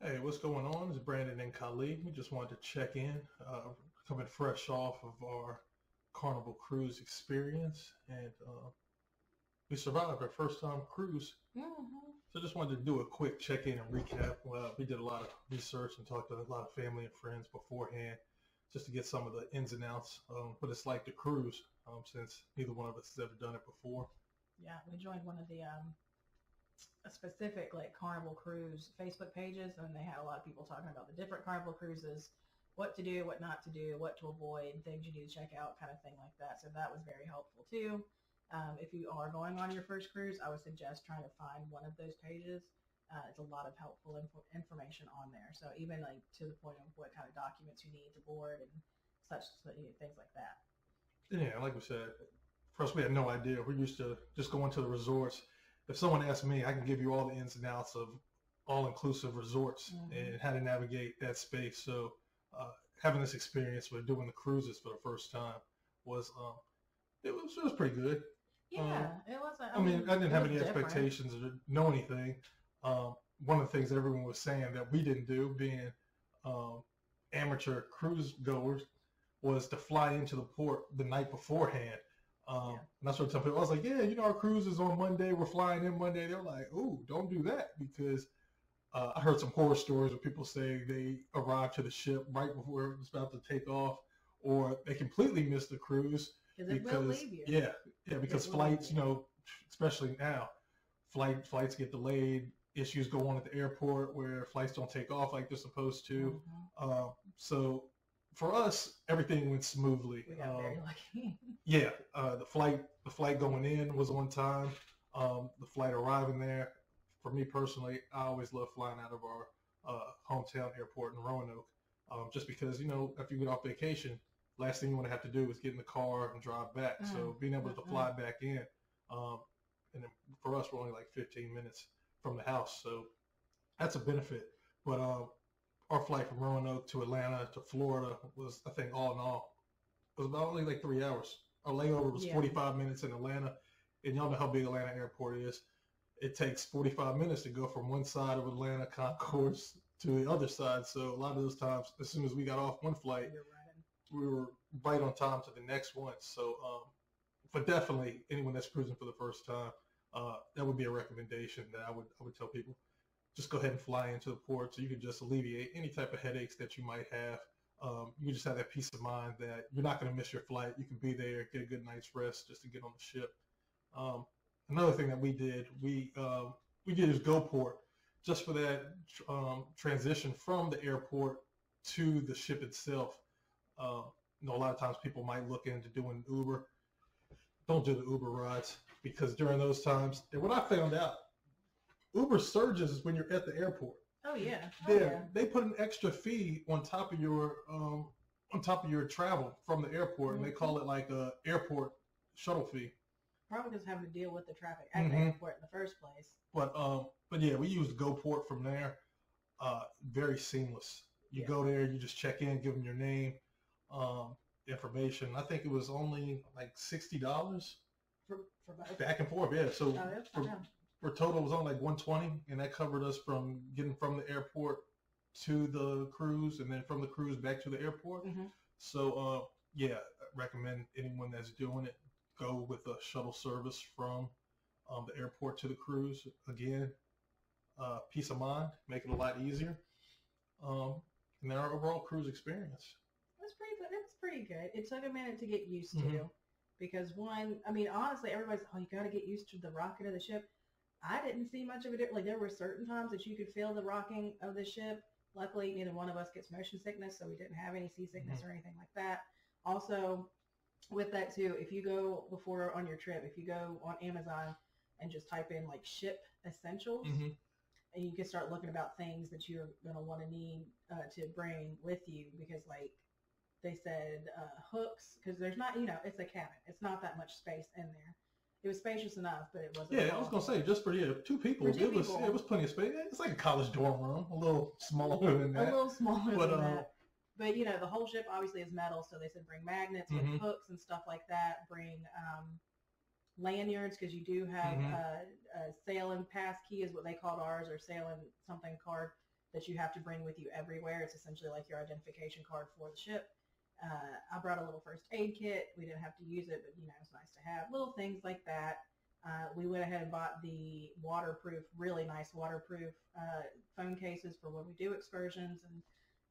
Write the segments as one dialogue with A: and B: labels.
A: Hey, what's going on? It's Brandon and Khalid. We just wanted to check in, coming fresh off of our Carnival cruise experience, and we survived our first time cruise.
B: Hmm.
A: So just wanted to do a quick check in and recap. We did a lot of research and talked to a lot of family and friends beforehand, just to get some of the ins and outs, what it's like to cruise, since neither one of us has ever done it before.
B: Yeah, we joined one of the a specific like Carnival cruise Facebook pages, and they had a lot of people talking about the different Carnival cruises, what to do, what not to do, what to avoid, things you need to check out, kind of thing like that. So that was very helpful too. If you are going on your first cruise, I would suggest trying to find one of those pages. It's a lot of helpful information on there. So even like to the point of what kind of documents you need to board and such, so, things like that.
A: Yeah, like we said, first we had no idea. We're used to just going to the resorts. If someone asked me, I can give you all the ins and outs of all-inclusive resorts
B: Hmm.
A: and how to navigate that space. So having this experience with doing the cruises for the first time was it was pretty good. Um,
B: Yeah, it was. I
A: I mean,
B: mean,
A: I didn't
B: it
A: have
B: was
A: any
B: different.
A: expectations or know anything. One of the things that everyone was saying that we didn't do, being um, amateur cruise goers, was to fly into the port the night beforehand.
B: Yeah.
A: And that's what some people. I was like, yeah, our cruise is on Monday. We're flying in Monday. They're like, oh, don't do that because I heard some horror stories where people say they arrived to the ship right before it was about to take off, or they completely missed the cruise
B: Because it will
A: because
B: leave you.
A: yeah,
B: It
A: because
B: will leave
A: flights,
B: you.
A: especially now, flights get delayed. Issues go on at the airport where flights don't take off like they're supposed to.
B: Hmm.
A: So for us, everything went smoothly.
B: We got very lucky.
A: Yeah, the flight going in was on time. The flight arriving there, for me personally, I always love flying out of our hometown airport in Roanoke, just because if you get off vacation, last thing you want to have to do is get in the car and drive back. So being able to
B: Mm-mm.
A: fly back in, um, and then for us, we're only like 15 minutes from the house, so that's a benefit. But our flight from Roanoke to Atlanta to Florida was, I think, all in all, was about only like 3 hours. Our layover was
B: Yeah.
A: 45 minutes in Atlanta, and y'all know how big Atlanta Airport is. It takes 45 minutes to go from one side of Atlanta concourse to the other side. So a lot of those times, as soon as we got off one flight,
B: You're right.
A: we were right on time to the next one. So, but definitely anyone that's cruising for the first time, that would be a recommendation that I would tell people. Just go ahead and fly into the port so you can just alleviate any type of headaches that you might have. You just have that peace of mind that you're not going to miss your flight. You can be there, get a good night's rest just to get on the ship. Um, Another thing that we did is GoPort just for that transition from the airport to the ship itself. A lot of times people might look into doing Uber. Don't do the Uber rides because during those times, and what I found out, Uber surges when you're at the airport.
B: Oh yeah. Oh
A: Yeah,
B: yeah.
A: they put an extra fee on top of your travel from the airport, and they call
B: Hmm.
A: it like a airport shuttle fee.
B: Probably just having to deal with the traffic at the
A: Hmm.
B: airport in the first place.
A: But yeah, we used GoPort from there. Very seamless. You
B: Yeah.
A: go there, you just check in, give them your name, information. I think it was only like $60
B: For both.
A: back and forth. Yeah,
B: Oh,
A: so
B: that's not
A: for
B: bad.
A: for total it was only like 120, and that covered us from getting from the airport to the cruise, and then from the cruise back to the airport.
B: Hmm.
A: So yeah, I recommend anyone that's doing it go with a shuttle service from the airport to the cruise. Again, peace of mind, make it a lot easier, and then our overall cruise experience.
B: It was pretty good. It was pretty good. It took a minute to get used
A: Hmm.
B: to because one, I mean, honestly, everybody's, oh, you got to get used to the rocking of the ship. I didn't see much of it. Like there were certain times that you could feel the rocking of the ship. Luckily, neither one of us gets motion sickness, so we didn't have any seasickness
A: Hmm.
B: or anything like that. Also, with that too, if you go before on your trip, if you go on Amazon and just type in like ship essentials,
A: Hmm.
B: and you can start looking about things that you're going to want to need to bring with you because like they said hooks because there's not it's a cabin, it's not that much space in there. It was spacious enough, but it wasn't
A: Yeah, I was gonna
B: all
A: say just for two
B: for
A: people,
B: two
A: it was
B: people.
A: plenty of space. It's like a college dorm room, a little smaller than
B: A
A: that,
B: little smaller
A: but
B: than that. But the whole ship obviously is metal, so they said bring magnets with
A: hmm
B: hooks and stuff like that. Bring lanyards because you do have
A: hmm
B: a sail and pass key is what they called ours, or sail and something card that you have to bring with you everywhere. It's essentially like your identification card for the ship. I brought a little first aid kit. We didn't have to use it, but it's nice to have little things like that. We went ahead and bought the really nice waterproof phone cases for when we do excursions and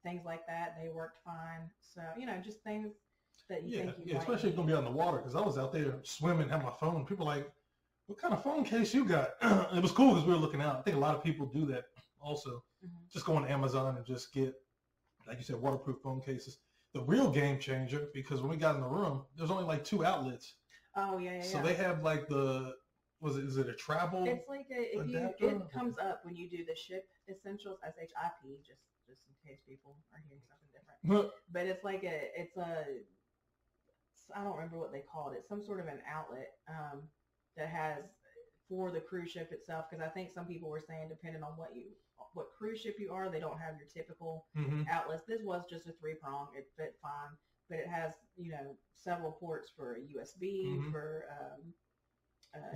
B: things like that. They worked fine. So, just things that you think you might
A: especially if you're going to be on the water, because I was out there swimming, had my phone. People like, what kind of phone case you got? It was cool because we were looking out. I think a lot of people do that also. Just go on Amazon and just get, like you said, waterproof phone cases. The real game changer, because when we got in the room, there's only like 2 outlets.
B: Oh, yeah.
A: So they have like is it a travel?
B: It's like it comes up when you do the ship essentials, SHIP, just in case people are hearing something different. But it's like I don't remember what they called it, some sort of an outlet that has for the cruise ship itself, because I think some people were saying depending on what cruise ship you are, they don't have your typical outlets. This was just a 3-prong. It fit fine, but it has several ports for USB, for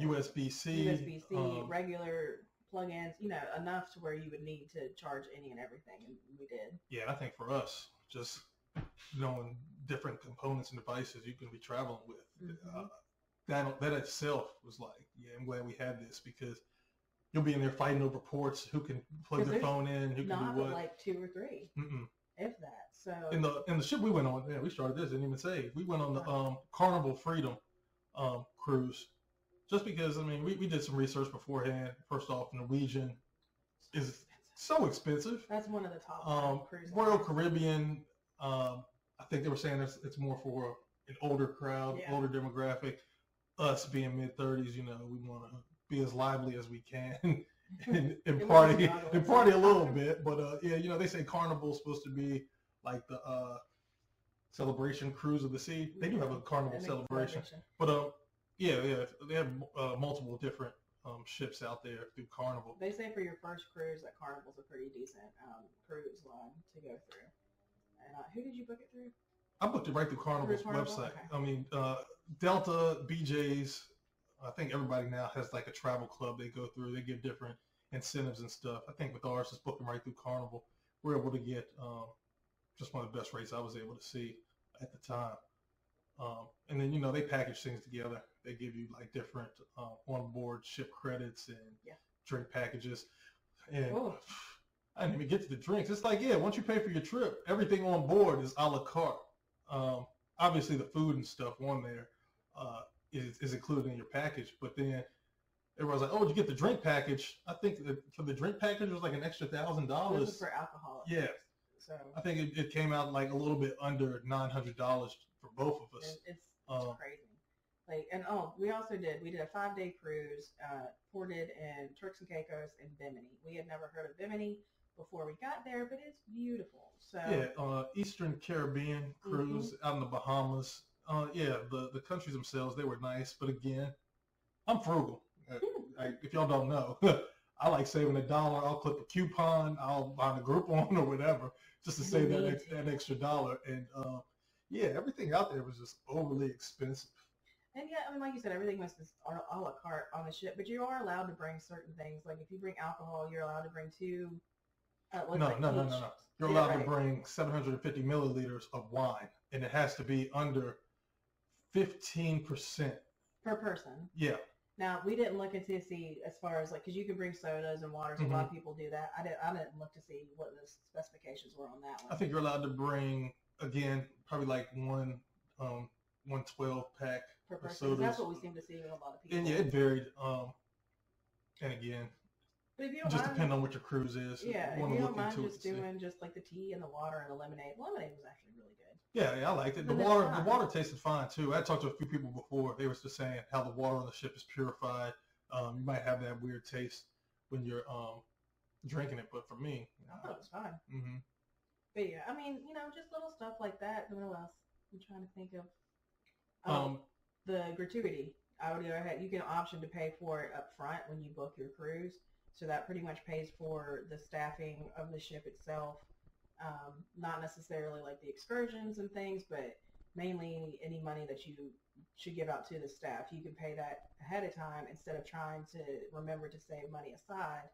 A: USB-C,
B: regular plug-ins, enough to where you would need to charge any and everything, and we did. Yeah,
A: I think for us, just knowing different components and devices you can be traveling with, that itself was like, I'm glad we had this, because you'll be in there fighting over ports, who can plug their phone in, who can do what.
B: Like 2 or 3, if that. So
A: in the ship we went on, we started this, didn't even say, we went on the Carnival Freedom cruise. Just because, we did some research beforehand. First off, Norwegian is so expensive.
B: That's one of the top cruises.
A: Royal Caribbean, I think they were saying it's more for an older crowd, older demographic. Us being mid-30s, we want to be as lively as we can and party a little bit. But they say Carnival's supposed to be like the celebration cruise of the sea. They do have a Carnival celebration, but they have multiple different ships out there through Carnival.
B: They say for your first cruise that Carnival's a pretty decent cruise line to go through. And who did you book it through?
A: I booked it right through Carnival's website. Okay. Delta, BJ's, I think everybody now has like a travel club they go through. They give different incentives and stuff. I think with ours, it's booking right through Carnival. We're able to get just one of the best rates I was able to see at the time. And then, they package things together. They give you like different onboard ship credits and drink packages. And I didn't even get to the drinks. It's like, once you pay for your trip, everything on board is a la carte. Obviously, the food and stuff on there is included in your package. But then everyone's like, oh, did you get the drink package? I think that for the drink package, it was like an extra $1,000.
B: This is for alcohol.
A: Yeah.
B: So
A: I think it came out like a little bit under $900 for both of us.
B: It's crazy. We also did a 5-day cruise, ported in Turks and Caicos and Bimini. We had never heard of Bimini before we got there, but it's beautiful. So
A: Eastern Caribbean cruise out in the Bahamas. The countries themselves, they were nice, but again, I'm frugal. If y'all don't know, I like saving $1. I'll clip a coupon. I'll buy the Groupon or whatever just to save that extra $1. And everything out there was just overly expensive.
B: And like you said, everything was just a la carte on the ship, but you are allowed to bring certain things. Like if you bring alcohol, you're allowed to bring 2.
A: No. You're allowed to bring 750 milliliters of wine, and it has to be under 15%
B: per person.
A: Yeah.
B: Now we didn't look into see as far as because you can bring sodas and waters. A lot of people do that. I didn't look to see what the specifications were on that one.
A: I think you're allowed to bring probably like one 12-pack
B: per
A: of
B: person.
A: sodas.
B: That's what we seem to see with a lot of people.
A: And it varied. And again,
B: but if you don't
A: just
B: mind,
A: depend on what your cruise is.
B: Yeah, if you don't mind just doing just like the tea and the water and the lemonade. Lemonade was actually really good.
A: Yeah, I liked it. The water tasted fine too. I talked to a few people before. They were just saying how the water on the ship is purified. You might have that weird taste when you're drinking it, but for me,
B: I thought it was fine.
A: Mm-hmm.
B: But just little stuff like that. What else? I'm trying to think of. The gratuity. I would go ahead. You can option to pay for it up front when you book your cruise. So that pretty much pays for the staffing of the ship itself. Not necessarily like the excursions and things, but mainly any money that you should give out to the staff. You can pay that ahead of time instead of trying to remember to save money aside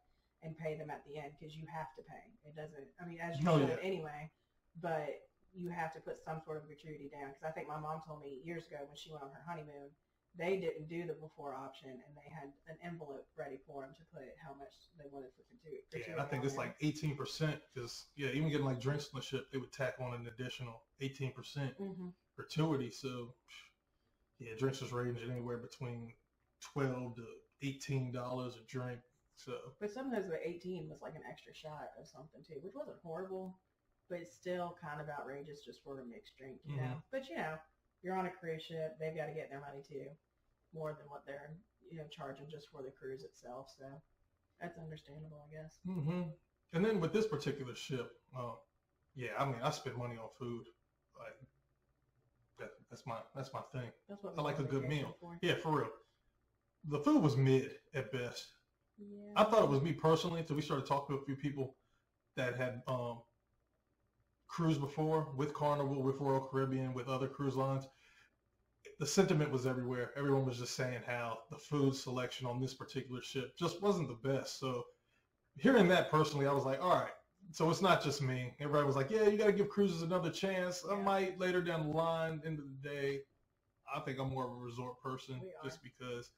B: and pay them at the end because you have to pay. It doesn't, I mean, as you
A: Oh
B: should
A: yeah.
B: anyway, but you have to put some sort of gratuity down because I think my mom told me years ago when she went on her honeymoon, they didn't do the before option and they had an envelope ready for them to put how much they wanted for gratuity.
A: Yeah, and I think it's like 18% because yeah, even getting like drinks on the ship, they would tack on an additional 18%
B: Mm-hmm.
A: gratuity. So yeah, drinks was ranging anywhere between $12 to $18 a drink. So
B: But sometimes the 18 was like an extra shot of something too, which wasn't horrible, but it's still kind of outrageous just for a mixed drink, you know. But you know, you're on a cruise ship; they've got to get their money too, more than what they're charging just for the cruise itself. So that's understandable, I guess.
A: And then with this particular ship, yeah, I mean, I spend money on food. Like that's my thing.
B: That's what
A: I like a good meal.
B: For.
A: Yeah, for real. The food was mid at best.
B: Yeah.
A: I thought it was me personally until we started talking to a few people that had cruised before with Carnival, with Royal Caribbean, with other cruise lines. The sentiment was everywhere. Everyone was just saying how the food selection on this particular ship just wasn't the best. So hearing that personally, I was like, all right, so it's not just me. Everybody was like, yeah, you got to give cruises another chance. I might later down the line, end of the day. I think I'm more of a resort person just because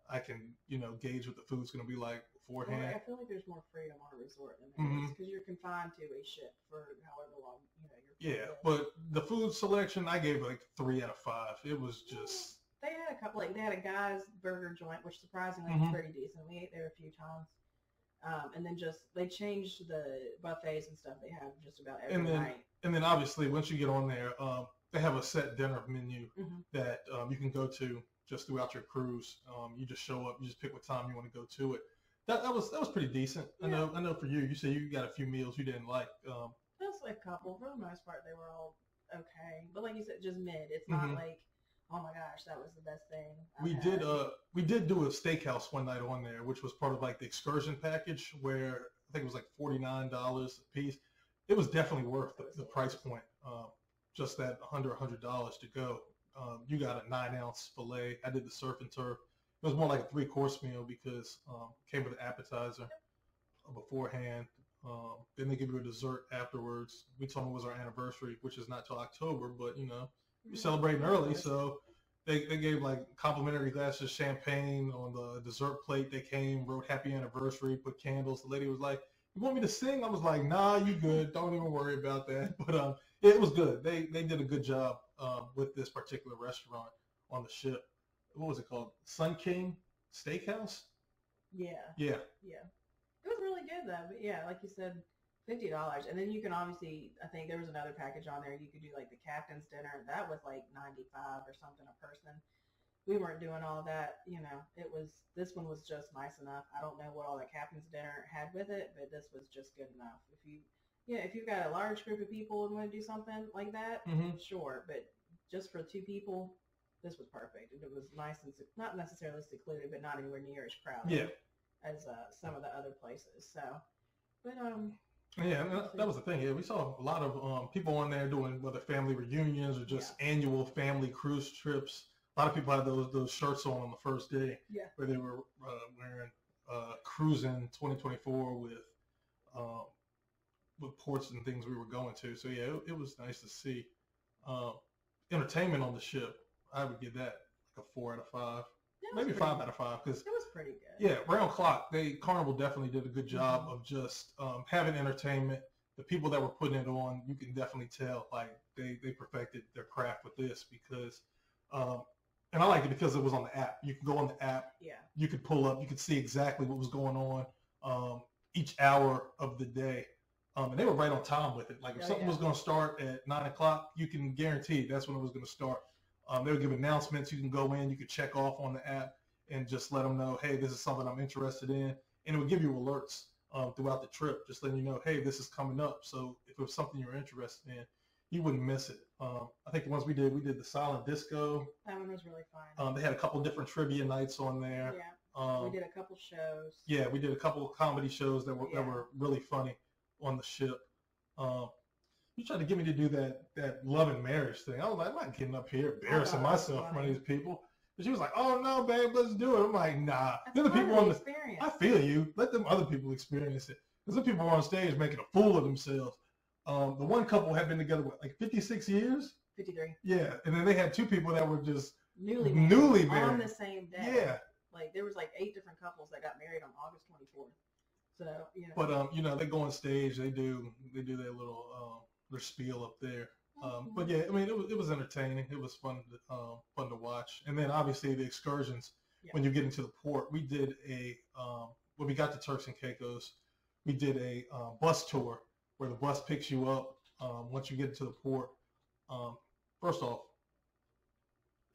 A: I can, gauge what the food's going to be like beforehand.
B: Well, I feel like there's more freedom on a resort than there is because you're confined to a ship for however long,
A: Yeah, but the food selection, I gave like 3 out of 5. It was just...
B: They had a couple, they had a guy's burger joint, which surprisingly was pretty decent. We ate there a few times. And then they changed the buffets and stuff they have just about every night. And
A: then obviously once you get on there, they have a set dinner menu that you can go to just throughout your cruise. You just show up, you just pick what time you want to go to it. That was pretty decent. Yeah. I know for you said you got a few meals you didn't like.
B: Just a couple. For the most part, they were all okay. But like you said, just mid. It's not like, oh my gosh, that was the best thing
A: we did do a steakhouse one night on there, which was part of like the excursion package where I think it was like $49 a piece. It was definitely worth the price point. Just that under $100 to go. You got a 9-ounce fillet. I did the surf and turf. It was more like a 3-course meal because it came with an appetizer beforehand. Then they give you a dessert afterwards. We told them it was our anniversary, which is not till October, but we're celebrating early, so they gave like complimentary glasses of champagne on the dessert plate. They came, wrote happy anniversary, put candles. The lady was like, "You want me to sing?" I was like, "Nah, you good. Don't even worry about that." But it was good. They did a good job with this particular restaurant on the ship. What was it called? Sun King Steakhouse?
B: Yeah.
A: Yeah.
B: It was really good though. But yeah, like you said, $50. And then you can obviously, I think there was another package on there. You could do like the captain's dinner. That was like $95 or something a person. We weren't doing all that. This one was just nice enough. I don't know what all the captain's dinner had with it, but this was just good enough. If you've got a large group of people and want to do something like that, sure. But just for 2 people, this was perfect. And it was nice and not necessarily secluded, but not anywhere near as crowded as some of the other places. So, but
A: yeah, that was the thing. Yeah, we saw a lot of people on there doing whether family reunions or just annual family cruise trips. A lot of people had those shirts on the first day where they were wearing cruising 2024 with ports and things we were going to. So yeah, it was nice to see. Entertainment on the ship, I would give that like a 4 out of 5. Maybe 5 out of 5 because
B: it was pretty good.
A: Yeah, round clock. Carnival definitely did a good job of just having entertainment. The people that were putting it on, you can definitely tell like they perfected their craft with this because, and I liked it because it was on the app. You could go on the app.
B: Yeah. You
A: could pull up. You could see exactly what was going on each hour of the day. And they were right on time with it. Like if something was going to start at 9 o'clock, you can guarantee that's when it was going to start. They would give announcements. You can go in, you could check off on the app and just let them know, hey, this is something I'm interested in. And it would give you alerts throughout the trip, just letting you know, hey, this is coming up. So if it was something you're interested in, you wouldn't miss it. I think the ones we did the silent disco.
B: That one was really fun.
A: They had a couple different tribute nights on there.
B: Yeah. We did a couple shows.
A: Yeah, we did a couple of comedy shows that were really funny on the ship. You tried to get me to do that love and marriage thing. I was like, I'm not getting up here embarrassing myself in front of these people. And she was like, "Oh no, babe, let's do it." I'm like, "Nah."
B: That's
A: Then the
B: part
A: people
B: of
A: on
B: the
A: the,
B: experience.
A: I feel you. Let them other people experience it. Because the people on stage making a fool of themselves. The one couple had been together what, like 56 years.
B: 53.
A: Yeah, and then they had two people that were just
B: Newly
A: married
B: on the same day.
A: Yeah.
B: Like there was like 8 different couples that got married on August 24th. So
A: But they go on stage, they do their little their spiel up there. But yeah, I mean, it was entertaining. It was fun to watch. And then obviously the excursions when you get into the port. We did a when we got to Turks and Caicos, we did a bus tour where the bus picks you up once you get into the port. First off,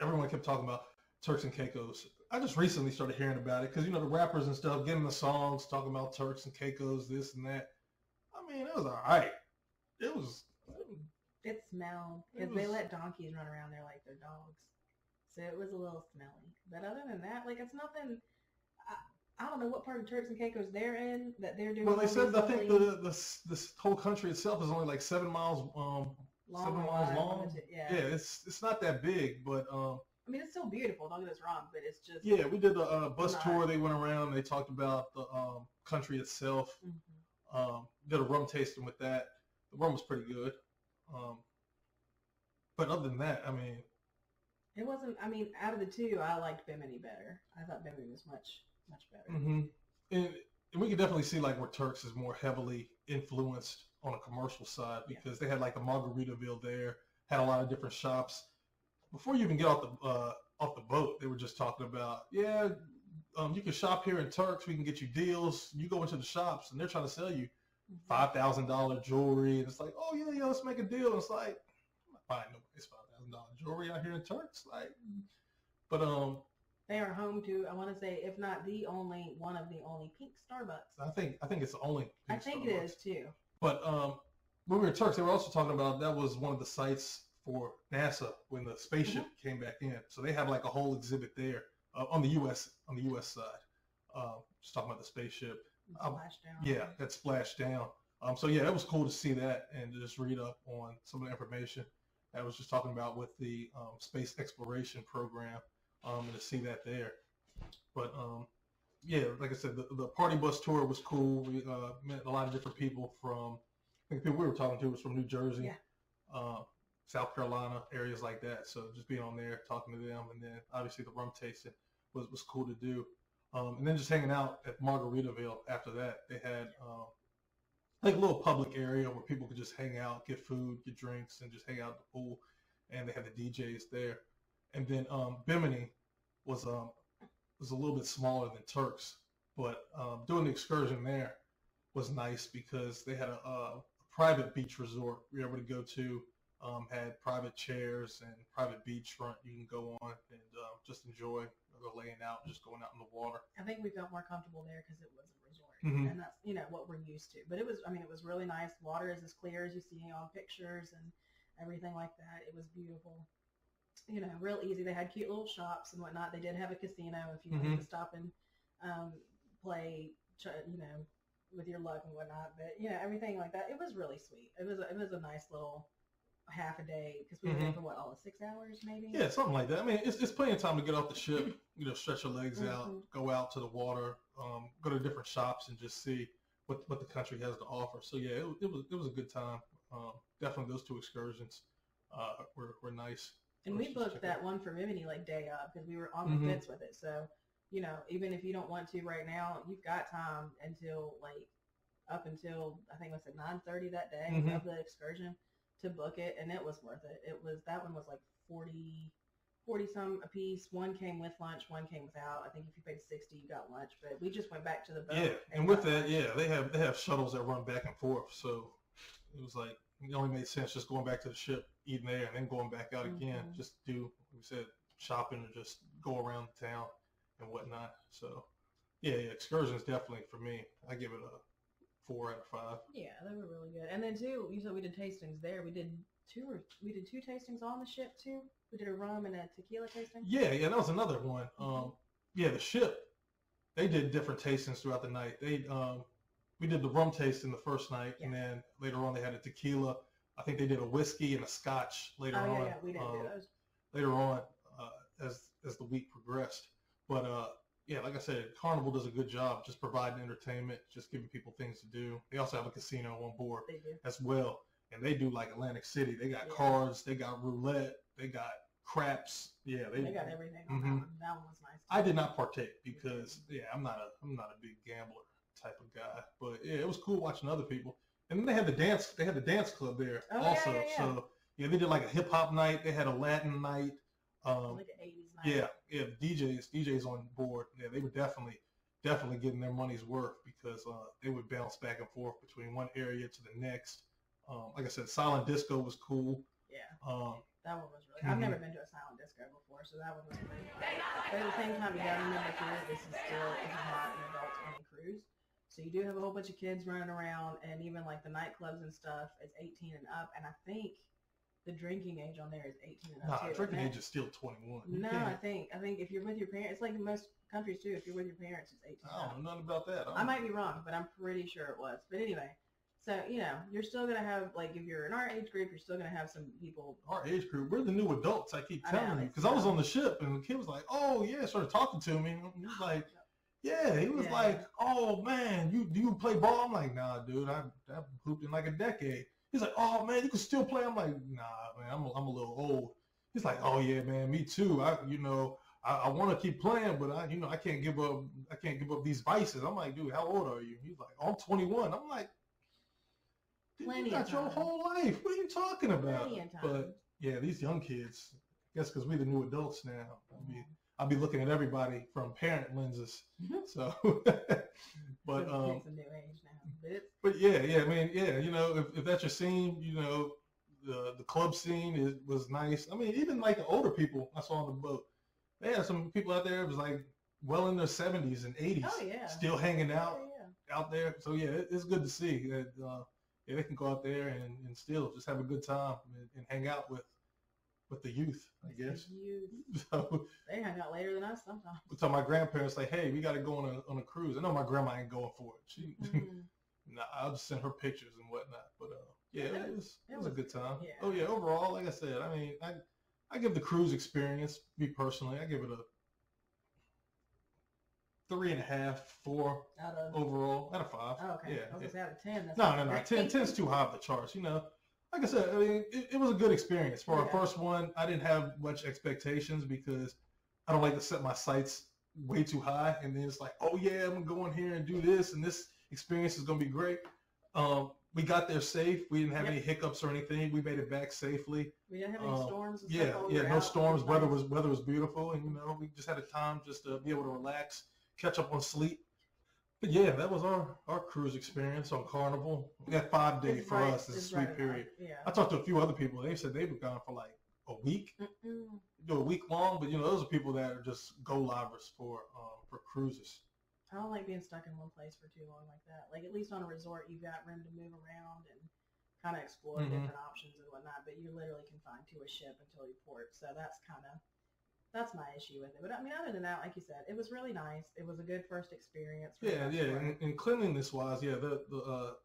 A: everyone kept talking about Turks and Caicos. I just recently started hearing about it because the rappers and stuff getting the songs talking about Turks and Caicos, this and that. I mean, it was all right. It was.
B: It smelled because they let donkeys run around there like they're dogs, so it was a little smelly. But other than that, like it's nothing. I don't know what part of Turks and Caicos they're in that they're doing.
A: Well, they said I think this whole country itself is only like 7 miles 7 miles long. Yeah, it's not that big, but
B: I mean, it's still beautiful. Don't get us wrong, but it's just.
A: Yeah, we did a bus tour. They went around. They talked about the country itself. Did a rum tasting with that. The rum was pretty good. But other than that, I mean,
B: it wasn't. I mean, out of the two, I liked Bimini better. I thought Bimini was much better.
A: And we could definitely see like where Turks is more heavily influenced on a commercial side because they had like the Margaritaville there, had a lot of different shops. Before you even get off the boat, they were just talking about, you can shop here in Turks. We can get you deals. You go into the shops, and they're trying to sell you $5,000 jewelry. And it's like, oh, yeah, let's make a deal. And it's like, I'm not buying nobody's $5,000 jewelry out here in Turks. Like, but
B: they are home to, I want to say, if not one of the only pink Starbucks.
A: I think it's the only pink
B: I think
A: Starbucks.
B: it is, too.
A: But when we were in Turks, they were also talking about that was one of the sites for NASA when the spaceship came back in. So they have like a whole exhibit there on the U.S. side. Just talking about the spaceship.
B: Splashdown.
A: That splashed down. So yeah, it was cool to see that and to just read up on some of the information I was just talking about with the space exploration program and to see that there. But like I said, the party bus tour was cool. We met a lot of different people from, I think the people we were talking to was from New Jersey. South Carolina, areas like that. So just being on there, talking to them, and then obviously the rum tasting was cool to do. And then just hanging out at Margaritaville after that. They had like a little public area where people could just hang out, get food, get drinks, and just hang out at the pool. And they had the DJs there. And then Bimini was a little bit smaller than Turks, but doing the excursion there was nice because they had a private beach resort we were able to go to. Had private chairs and private beach front you can go on and just enjoy laying out, just going out in the water.
B: I think we felt more comfortable there because it was a resort, and that's what we're used to. But it was really nice. Water is as clear as you see on pictures and everything like that. It was beautiful. Real easy. They had cute little shops and whatnot. They did have a casino if you wanted to stop and play, with your luck and whatnot. But everything like that. It was really sweet. It was a nice little half a day because we were there for all of 6 hours maybe.
A: Yeah, something like that. I mean, it's plenty of time to get off the ship, stretch your legs out, go out to the water, go to different shops and just see what the country has to offer. So yeah, it was a good time. Definitely those two excursions were nice.
B: And we booked that one for Bimini like day up because we were on the fence with it. So even if you don't want to right now, you've got time until up until I think it was at 9:30 that day of the excursion to book it, and it was worth it. That one was like 40 some a piece. One came with lunch, one came without. I think if you paid 60, you got lunch. But we just went back to the boat.
A: Yeah, and with that, they have shuttles that run back and forth. So it was like it only made sense just going back to the ship, eating there, and then going back out again. Just do, like we said, shopping or just go around the town and whatnot. So yeah, excursions definitely for me. I give it a 4 out of 5.
B: Yeah, they were really good. And then too, you said we did tastings there. We did two tastings on the ship too. We did a rum and a tequila tasting.
A: Yeah, that was another one. The ship, they did different tastings throughout the night. We did the rum tasting the first night, and then later on they had a tequila. I think they did a whiskey and a scotch later on.
B: Yeah, we didn't do those.
A: Later on, as the week progressed. But yeah, like I said, Carnival does a good job just providing entertainment, just giving people things to do. They also have a casino on board as well, and they do like Atlantic City. They got cards, they got roulette, they got craps. Yeah,
B: they got everything on that one was nice too.
A: I did not partake because I'm not a big gambler type of guy, but yeah, it was cool watching other people. And then they had the dance club there also. So yeah, they did like a hip hop night. They had a Latin night.
B: Like an 80s night.
A: Yeah, DJs on board. Yeah, they were definitely getting their money's worth because they would bounce back and forth between one area to the next. Like I said, silent disco was cool.
B: Yeah. That one was really. I've never been to a silent disco before, so that one was pretty fun. But at the same time, you gotta remember too, this is not an adult-only cruise. So you do have a whole bunch of kids running around, and even like the nightclubs and stuff is 18 and up. And I think the drinking age on there is 18 and up too.
A: Drinking age is still 21.
B: I think if you're with your parents, it's like in most countries too. If you're with your parents, it's 18.
A: I don't know nothing about that.
B: I might be wrong, but I'm pretty sure it was. But anyway. So, you're still going to have, like, if you're in our age group, you're still going to have some people.
A: Our age group, we're the new adults, I keep telling you. Because I was on the ship, and the kid was like, oh, yeah, started talking to me. And he was like, he was like, oh, man, do you play ball? I'm like, nah, dude, I've hooped in like a decade. He's like, oh, man, you can still play? I'm like, nah, man, I'm a little old. He's like, oh, yeah, man, me too. I want to keep playing, but I can't give up these vices. I'm like, dude, how old are you? He's like, oh, I'm 21. I'm like, you got your whole life. What are you talking about? But yeah, these young kids, I guess because we're the new adults now, I'll be looking at everybody from parent lenses. So, but
B: it's a new age now.
A: But yeah, I mean, if that's your scene, the club scene was nice. I mean, even like the older people I saw on the boat, they had some people out there. It was like well in their 70s and 80s, still hanging out out there. So yeah, it's good to see that. They can go out there and still just have a good time and hang out with the youth, I guess. So,
B: they hang out later than us sometimes.
A: We tell my grandparents, like, hey, we got to go on a cruise. I know my grandma ain't going for it. She, I'll just send her pictures and whatnot. But it was a good time. Yeah. Oh yeah, overall, like I said, I mean, I give the cruise experience, me personally, I give it a 3.5, 4 overall out of 5.
B: Oh, okay.
A: Yeah,
B: I was out of 10.
A: No. 10's too high of the charts. Like I said, I mean, it was a good experience. For our first one, I didn't have much expectations because I don't like to set my sights way too high. And then it's like, oh yeah, I'm going to go in here and do this, and this experience is going to be great. We got there safe. We didn't have any hiccups or anything. We made it back safely.
B: We didn't have any storms.
A: No storms. Weather was beautiful, and we just had a time just to be able to relax, catch up on sleep. But yeah, that was our cruise experience on Carnival. That 5-day for us is a sweet period. Yeah. I talked to a few other people. They said they were gone for like a week. Do a week long, but those are people that are just go-livers for cruises.
B: I don't like being stuck in one place for too long like that. Like at least on a resort, you've got room to move around and kind of explore different options and whatnot. But you're literally confined to a ship until you port. So that's my issue with it. But I mean, other than that, like you said, it was really nice. It was a good first experience.
A: And cleanliness wise, the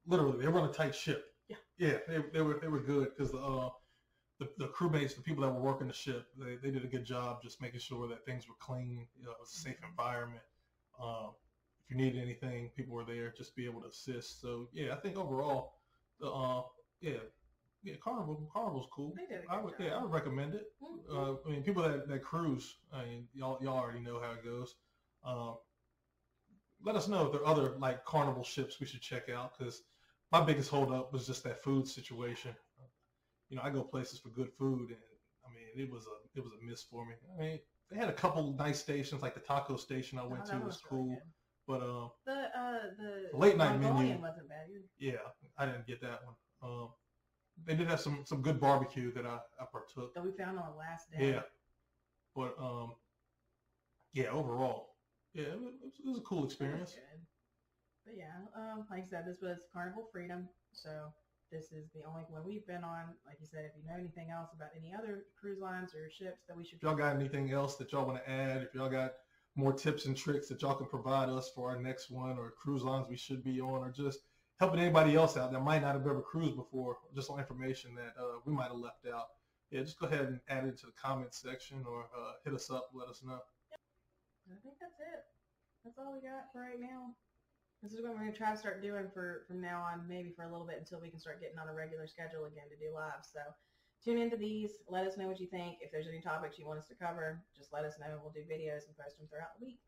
A: literally they run a tight ship. They were good because the crewmates, the people that were working the ship, they did a good job just making sure that things were clean. It was a safe environment. If you needed anything, people were there just be able to assist. So yeah, I think overall, Carnival's cool. I would recommend it. I mean, people that cruise, I mean, y'all already know how it goes. Let us know if there are other like Carnival ships we should check out, because my biggest holdup was just that food situation. I go places for good food, and I mean, it was a miss for me. I mean, they had a couple nice stations, like the taco station I went to was cool. Really, but the late night menu
B: wasn't bad either.
A: Yeah, I didn't get that one. They did have some good barbecue that I partook.
B: That we found on the last day.
A: Yeah, but overall, it was a cool experience.
B: But yeah, like I said, this was Carnival Freedom, so this is the only one we've been on. Like you said, if you know anything else about any other cruise lines or ships that we should...
A: If y'all got anything else that y'all want to add, if y'all got more tips and tricks that y'all can provide us for our next one, or cruise lines we should be on, or just helping anybody else out that might not have ever cruised before, just on information that we might have left out, yeah, just go ahead and add it to the comment section or hit us up, let us know.
B: I think that's it. That's all we got for right now. This is what we're going to try to start doing from now on, maybe for a little bit until we can start getting on a regular schedule again to do live. So tune into these. Let us know what you think. If there's any topics you want us to cover, just let us know. We'll do videos and post them throughout the week.